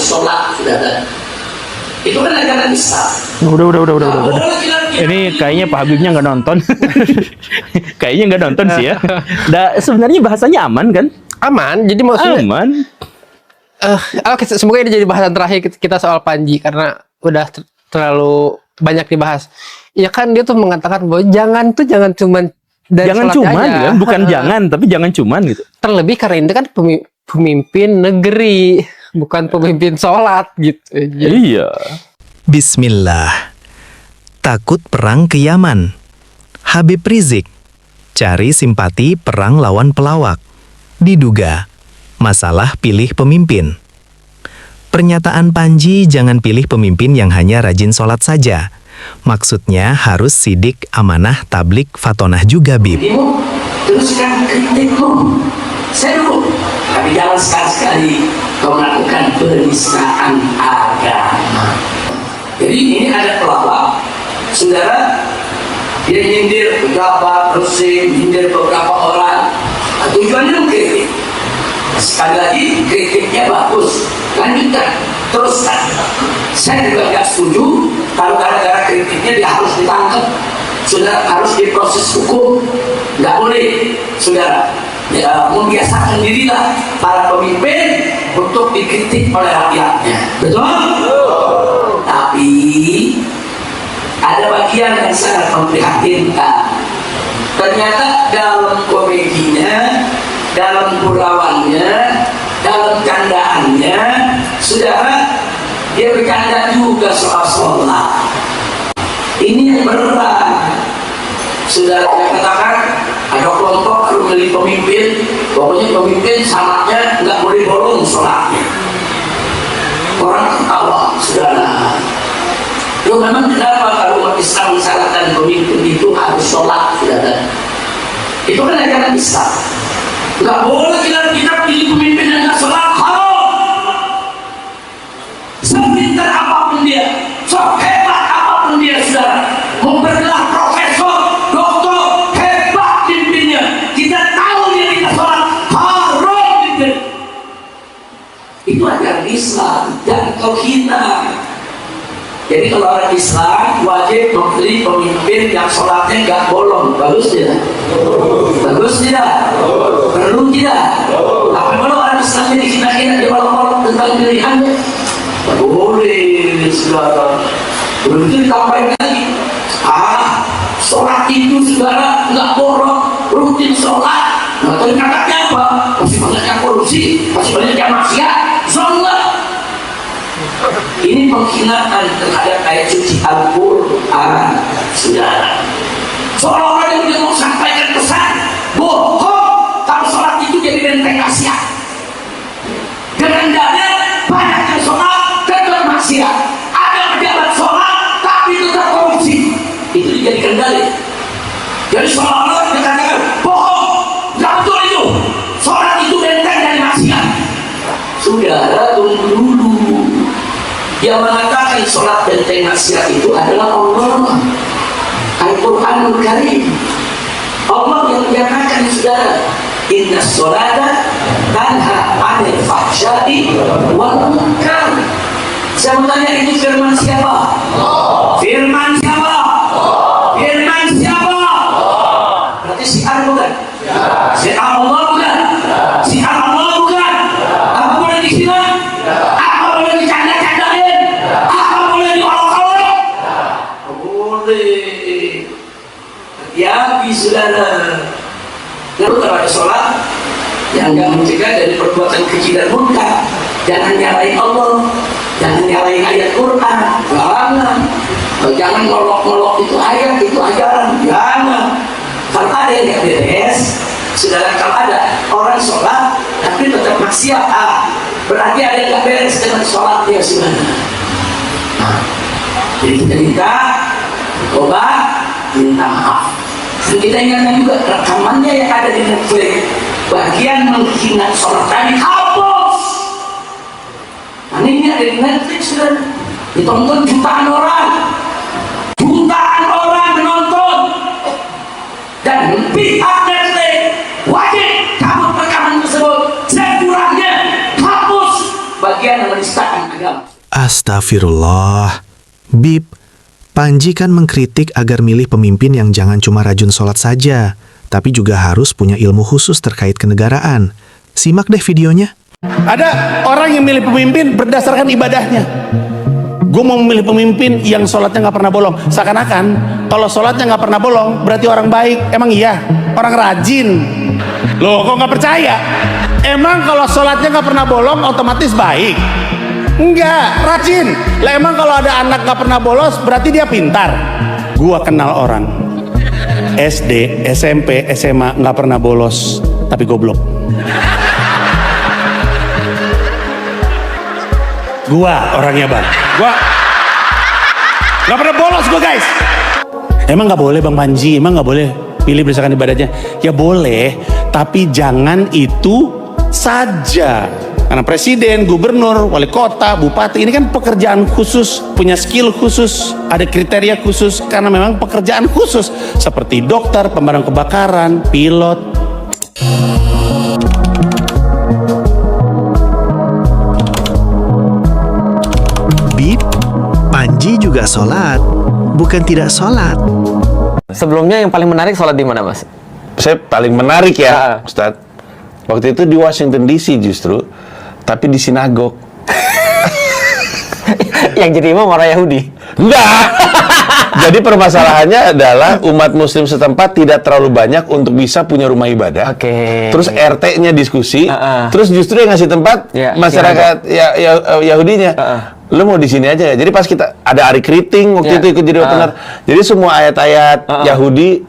sholat, saudara. Itu kan ajaran Islam. Udah. Ini kayaknya Pak Habibnya nggak nonton. Kayaknya nggak nonton sih ya. Sebenarnya bahasanya aman kan? Aman. Jadi maksudnya aman. Semoga ini jadi bahasan terakhir kita soal Panji karena udah terlalu banyak dibahas. Ya kan dia tuh mengatakan bahwa jangan cuman dari jangan cuman aja. Kan? Bukan jangan, tapi jangan cuman gitu. Terlebih karena ini kan pemimpin negeri, bukan pemimpin sholat gitu. Iya. Bismillah. Takut perang ke Yaman. Habib Rizik. Cari simpati perang lawan pelawak. Diduga masalah pilih pemimpin. Pernyataan Panji jangan pilih pemimpin yang hanya rajin sholat saja. Maksudnya harus sidik, amanah, tablik, fatonah juga, Bib. Teruskan kritikmu. Saya dulu. Tapi jangan sekali-sekali kau melakukan penistaan agama. Jadi ini ada pelawak, saudara, dia nyindir beberapa mesin, nyindir beberapa orang. Tujuannya mengkritik. Sekali lagi kritiknya bagus, lanjutkan, teruskan. Saya juga tidak setuju kalau gara-gara kritiknya dia harus ditangkap, saudara, harus diproses hukum. Nggak boleh, saudara. Ya, membiasakan dirilah para pemimpin untuk dikritik oleh rakyatnya, betul? Tapi ada bagian yang sangat memprihatinkan. Ternyata dalam komedinya, dalam gurauannya, dalam candaannya, saudara, dia bercanda juga soal sholat. Ini yang berat. Saudara, saya katakan ada kelompok kalau milih pemimpin, pokoknya pemimpin syaratnya nggak boleh bolong sholatnya. Orang ketawa, saudara. Loh, memang kenapa kalau umat Islam mensyaratkan pemimpin itu harus sholat, saudara? Itu kan ajaran Islam. Nggak boleh kita pilih pemimpin yang nggak sholat. Kalau sepintar apapun dia, sehebat apapun dia, saudara, mau bergelar profesor, doktor, hebat pimpinnya, kita tahu dia tidak sholat, haram pimpin. Itu ajaran Islam, jangan kau hina. Jadi kalau orang Islam wajib memilih pemimpin yang sholatnya nggak bolong. Bagus tidak? Bagus tidak? Perlu tidak? Tapi kalau orang Islam jadi kita bolong-bolong tentang pilihannya, tak boleh, saudara. Belum itu ditambahin lagi. Sholat itu, saudara, nggak bolong, rutin sholat. Nah, ternyata apa? Masih banyaknya korupsi, masih banyaknya maksiat. Sholat. Ini penghinaan terhadap ayat suci Al-Quran, saudara. Seolah-olah dia mau sampaikan pesan bohong kalau sholat itu jadi benteng maksiat. Dengan dana banyak yang sholat tetap maksiat. Ada pejabat sholat tapi tetap korupsi. Itu dijadikan dalil. Jadi seolah-olah dia katakan bohong, nggak betul itu. Sholat itu benteng dari maksiat. Saudara, tunggu dulu. Yang mengatakan sholat benteng maksiat itu adalah Allah, Al-Quranul Karim. Allah yang menyatakan, saudara, inna sholata tanha 'anil fahsya'i wal munkar. Saya bertanya, itu firman siapa? Firman siapa? Firman siapa? Berarti syiar bukan? Syiar Allah bukan? Syiar Allah bukan? Apa boleh dikira? Apa boleh dicanda-candain? Apa boleh diolok-olok? Boleh. Ya, saudara. Lalu kalau ada sholat yang nggak mencegah dari perbuatan keji dan munkar, jangan nyalain Allah, jangan nyalain ayat Quran, jangan ngolok-ngolok itu ayat, itu ajaran, jangan. Kalau ada yang nggak beres, saudara, kalau ada orang sholat tapi tetap maksiat, berarti ada yang nggak beres dengan sholatnya, saudara. Jadi kita minta bertobat, minta maaf. Dan kita ingatkan juga rekamannya yang ada di Netflix, bagian menghina sholat tadi hapus. Nah, ini ada di Netflix, sudah ditonton jutaan orang menonton. Dan pihak Netflix wajib kabut rekaman tersebut, sekurangnya hapus bagian yang menista menyebarkan agama. Astagfirullah. Bib, Panji kan mengkritik agar milih pemimpin yang jangan cuma rajin sholat saja, tapi juga harus punya ilmu khusus terkait kenegaraan. Simak deh videonya. Ada orang yang milih pemimpin berdasarkan ibadahnya. Gue mau memilih pemimpin yang sholatnya nggak pernah bolong. Seakan-akan kalau sholatnya nggak pernah bolong berarti orang baik. Emang iya? Orang rajin. Loh, kok nggak percaya? Emang kalau sholatnya nggak pernah bolong otomatis baik? Enggak, rajin. Lah emang kalau ada anak nggak pernah bolos berarti dia pintar? Gua kenal orang SD, SMP, SMA nggak pernah bolos tapi goblok. Gua orangnya bang, gua nggak pernah bolos gua guys. Emang nggak boleh Bang Panji? Emang nggak boleh pilih berdasarkan ibadahnya? Ya boleh, tapi jangan itu saja. Karena presiden, gubernur, wali kota, bupati ini kan pekerjaan khusus, punya skill khusus, ada kriteria khusus karena memang pekerjaan khusus seperti dokter, pemadam kebakaran, pilot. Bib, Panji juga sholat, bukan tidak sholat. Sebelumnya yang paling menarik sholat di mana, Mas? Saya paling menarik ya, Ustadz. Waktu itu di Washington DC justru, tapi di sinagog. Yang jadi imam orang Yahudi? Enggak. Jadi permasalahannya adalah umat muslim setempat tidak terlalu banyak untuk bisa punya rumah ibadah. Oke. Terus RT-nya diskusi, terus justru yang ngasih tempat Ya, masyarakat Yahudinya. Lu mau di sini aja ya. Jadi pas kita ada Ari Kriting waktu itu ikut jadi opener. Jadi semua ayat-ayat Yahudi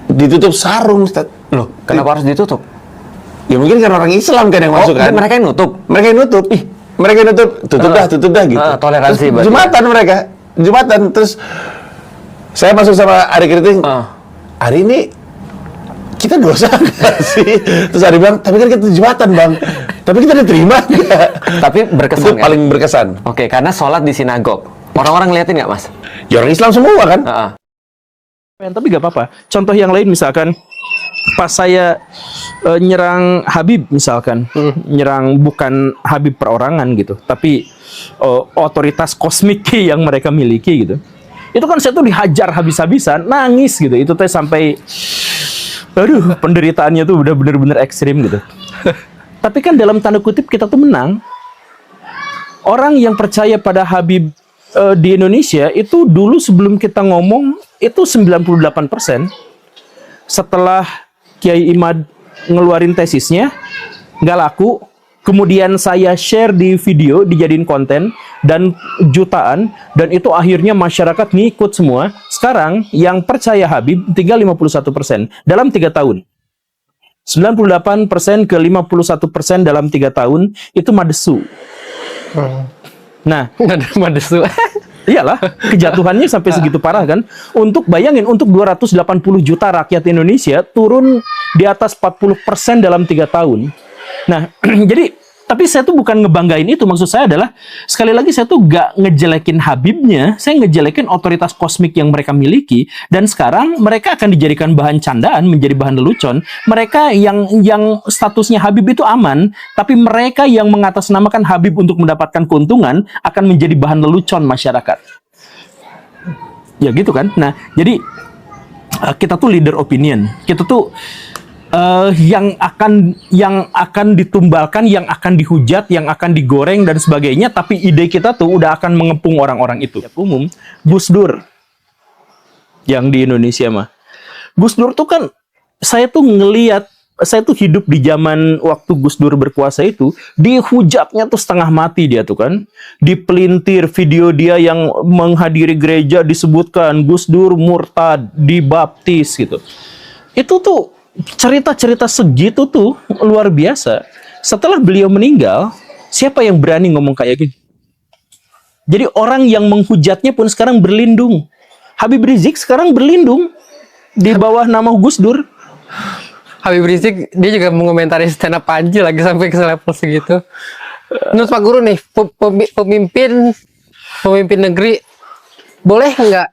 ditutup sarung, Ustaz. Loh, kenapa harus ditutup? Ya mungkin karena orang Islam kan yang masuk kan. Mereka yang nutup? Mereka yang nutup. Mereka yang nutup. Tutup dah gitu. Toleransi terus berarti. Jumatan mereka. Jumatan. Terus saya masuk sama Ari Kriting. Hari ini kita dosa nggak sih? Terus Ari bilang, tapi kan kita Jumatan Bang. Tapi kita diterima nggak? Tapi berkesan Itu kan? paling berkesan. Oke, karena sholat di sinagog. Orang-orang ngeliatin nggak, Mas? Ya orang Islam semua kan? Tapi gak apa-apa. Contoh yang lain misalkan pas saya nyerang Habib misalkan, nyerang bukan Habib perorangan gitu, tapi otoritas kosmik yang mereka miliki gitu. Itu kan saya tuh dihajar habis-habisan, nangis gitu. Itu teh sampai, aduh, penderitaannya tuh udah bener-bener ekstrim gitu. Tapi kan dalam tanda kutip kita tuh menang. Orang yang percaya pada Habib di Indonesia itu dulu sebelum kita ngomong itu 98%. Setelah Kiai Imad ngeluarin tesisnya nggak laku, kemudian saya share di video, dijadiin konten dan jutaan, dan itu akhirnya masyarakat ngikut semua. Sekarang yang percaya Habib tinggal 51% dalam 3 tahun. 98% ke 51% dalam 3 tahun itu madesu. Nah, Nggak ada madesu. iyalah, kejatuhannya sampai segitu parah kan. Untuk bayangin, untuk 280 juta rakyat Indonesia turun di atas 40% dalam 3 tahun. Nah, jadi, tapi saya tuh bukan ngebanggain itu. Maksud saya adalah, sekali lagi saya tuh gak ngejelekin Habibnya, saya ngejelekin otoritas kosmik yang mereka miliki. Dan sekarang mereka akan dijadikan bahan candaan, menjadi bahan lelucon. Mereka yang statusnya Habib itu aman, tapi mereka yang mengatasnamakan Habib untuk mendapatkan keuntungan akan menjadi bahan lelucon masyarakat. Ya gitu kan. Nah, jadi kita tuh leader opinion. Kita tuh yang akan ditumbalkan, yang akan dihujat, yang akan digoreng dan sebagainya, tapi ide kita tuh udah akan mengepung orang-orang itu. Umum, Gus Dur yang di Indonesia mah. Gus Dur tuh kan, saya tuh ngelihat, saya tuh hidup di zaman waktu Gus Dur berkuasa itu, dihujatnya tuh setengah mati dia tuh kan. Dipelintir video dia yang menghadiri gereja disebutkan Gus Dur murtad, dibaptis gitu. Itu tuh cerita-cerita segitu tuh luar biasa. Setelah beliau meninggal, siapa yang berani ngomong kayak gitu? Jadi orang yang menghujatnya pun sekarang berlindung. Habib Rizik sekarang berlindung di bawah nama Gus Dur. Habib Rizik dia juga mengomentari stand up Panji lagi sampai ke level segitu. Menurut Pak Guru nih, pemimpin negeri boleh nggak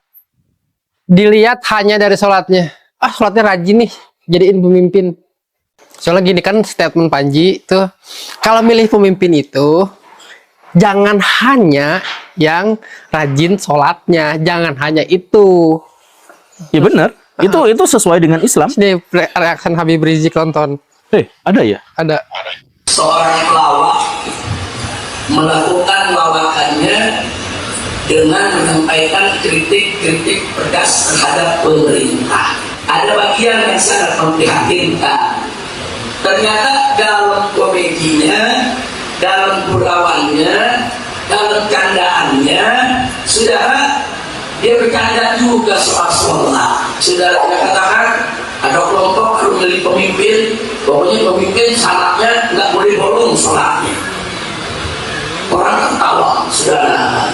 dilihat hanya dari sholatnya? Ah, sholatnya rajin nih, jadiin pemimpin. Soalnya gini kan statement Panji tuh, kalau milih pemimpin itu jangan hanya yang rajin sholatnya, jangan hanya itu. Ya benar. Itu sesuai dengan Islam. Ini reaksi Habib Rizik nonton. Ada ya? Ada. Seorang pelawak melakukan lawakannya dengan menyampaikan kritik-kritik pedas terhadap pemerintah. Ada bagian yang sangat memprihatinkan. Ternyata dalam komedinya, dalam gurauannya, dalam candaannya, saudara, dia bercanda juga soal sholat. Saudara tidak katakan ada kelompok harus milih pemimpin, pokoknya pemimpin syaratnya nggak boleh bolong sholatnya. Orang tertawa, saudara.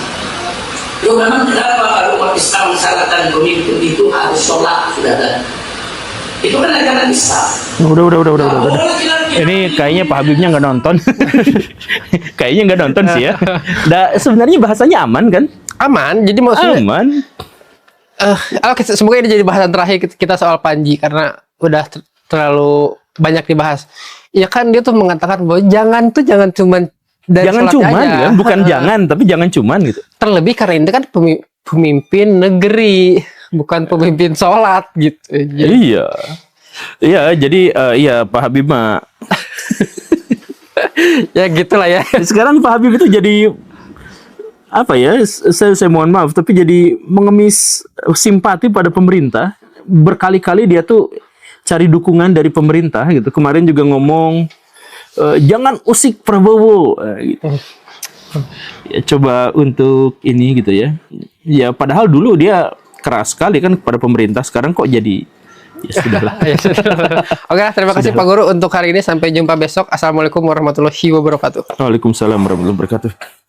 Loh, memang kenapa kalau umat Islam mensyaratkan pemimpin itu harus sholat, saudara? Itu kan ajaran Islam. Udah. Ini kayaknya Pak Habibnya nggak nonton. Kayaknya nggak nonton sih ya. Sebenarnya bahasanya aman kan? Aman, jadi maksudnya Aman. semoga ini jadi bahasan terakhir kita soal Panji karena udah terlalu banyak dibahas. Ya kan dia tuh mengatakan bahwa jangan cuman dari Jangan sholatnya cuman aja. kan, bukan jangan, tapi jangan cuman gitu. Terlebih karena ini kan pemimpin negeri, bukan pemimpin sholat gitu. Jadi, Iya, jadi Pak Habib mah. ya gitulah ya. Sekarang Pak Habib itu jadi apa ya? Saya mohon maaf, tapi jadi mengemis simpati pada pemerintah. Berkali-kali dia tuh cari dukungan dari pemerintah gitu. Kemarin juga ngomong jangan usik Prabowo gitu. Ya, coba untuk ini gitu ya. Ya padahal dulu dia keras sekali kan kepada pemerintah, sekarang kok jadi ya sudahlah. Ya, sudah. Oke, terima kasih Pak Guru untuk hari ini. Sampai jumpa besok. Assalamualaikum warahmatullahi wabarakatuh. Waalaikumsalam warahmatullahi wabarakatuh.